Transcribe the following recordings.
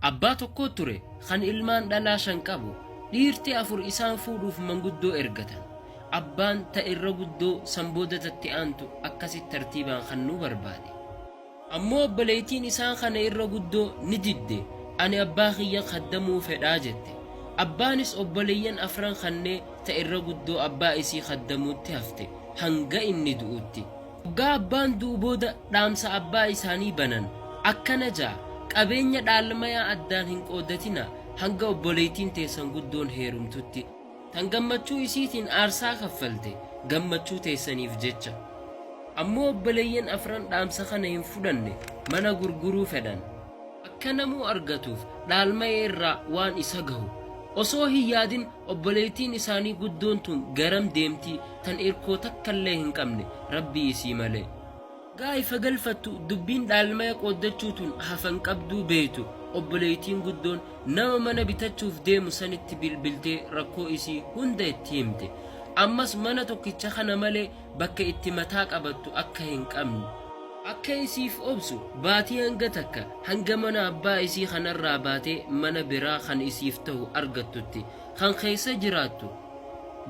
Abbaa tokko ture kan ilmaan dhalaa 5 qabu. Dhiirti 4 isaan fuudhuuf manguddoo ergatan. Abbaan ta'irra guddoo sanboodatti aantu akkasitti tartiibaan kan nu barbaade. Ammoo obboleettiin isaan kana irra guddoo ni didde. Ani abbaa kiyya kaddamuu fedhaa jette. Abbaanis obboleeyyan 4 kannee ta'irra guddoo abbaa isii kaddamuutti hafte hanga inni du'utti. Waggaa abbaan du'u booda dhaamsa abbaa isaanii banan akkana jaa qabeenya dhaalmayaa addaan hin qoodatina hanga obboleettiin teessan guddoon heerumtutti. Tan gammachuu isiitiin aarsaa kaffalte gammachuu teessaniif jecha. Ammoo obboleeyyan 4 dhaamsa kana hin fudhanne mana gurguruu fedhan. Akka namuu argatuuf dhaalmayee irraa waan isa gahu. Osoo hin yaadin obboleettiin isaanii guddoon tun garam deemtii tan irkoo takkallee hin qabne rabbii isii malee. Gaafa galfattu dubbiin dhaalmaya qooddachuu tun hafan qabduu beetu. Obboleettiin guddoon nama mana bitachuuf deemu sanitti bilbiltee rakkoo isii hunda itti himte. Ammas mana tokkicha kana malee bakka itti mataa qabattu akka hin qabne. Akka isiif obsu baatii hanga takka hanga mana abbaa isii kanarraa baatee mana biraa kan isiif ta'u argattutti kan keessa jiraattu.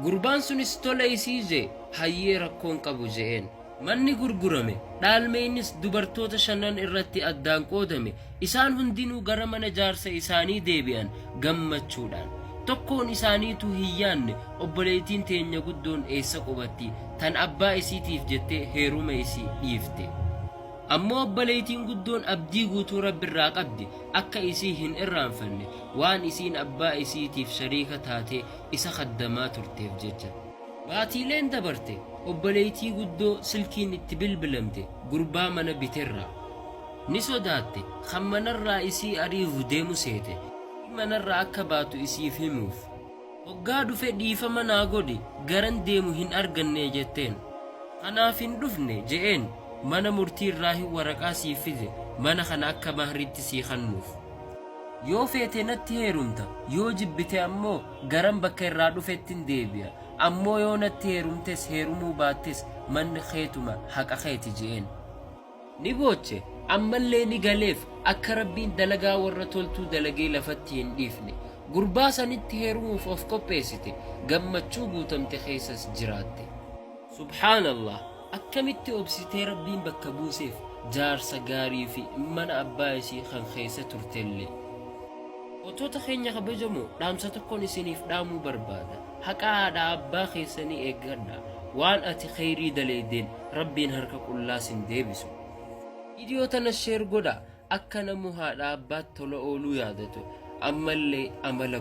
Gurbaan sunis tola isii jee hayyee rakkoon qabu je'een. Manni gurgurame dhaalmeenis dubartoota 5 irratti addaan qoodame. Isaan hundinuu gara mana jaarsa isaanii deebi'an gammachuudhaan. Tokkoon isaaniitu hin yaanne obboleettiin teenya guddoon eessa qubatti tan abbaa isiitiif jettee heeruma isii dhiifte. Ammoo obboleettiin guddoon abdii guutuu Rabbiirraa qabdi akka isii hin irraanfanne waan isiin abbaa isiitiif shariika taatee isa kaddamaa turteef jecha. Baatiileen dabarte obboleettii guddoo silkiin itti bilbilamte gurbaa mana biterraa. Ni sodaatte kan manarraa isii ariifu deemu seete. Manarraa akka baatu isiif himuuf. Hoggaa dhufe dhiifama naa godhi garan deemu hin arganne jetteen. Kanaaf hin dhufne je'een mana murtiirraa hin waraqaa siif fide mana kana akka mahritti sii kennuuf. Yoo feete natti heerumta yoo jibbite ammoo garan bakka irraa dhufettiin deebi'a. Ammoo yoo natti heerumtes heerumuu baattes manni keetuma haqa keeti je'een. Ni booche ammallee ni galeef akka rabbiin dalagaa warra toltuu dalagee lafatti hin dhiifne. Gurbaa sanitti heerumuuf of qopheessite gammachuu guutamte keessas jiraatte. Subhaanallah akkamitti obsitee rabbiin bakka buuseef jaarsa gaarii fi mana abbaa isii kan keessa turtellee. Otoota keenya kabajamoo dhaamsa tokkoon isiniif dhaamuu barbaada. Haqa haadha abbaa keessanii eeggadha. Waan ati khayrii daleedeen rabbiin harka qullaas hin deebisu. Viidiyoo tana sheer godha akka namu haadha abbaatti tola ooluu yaadatu ammallee amala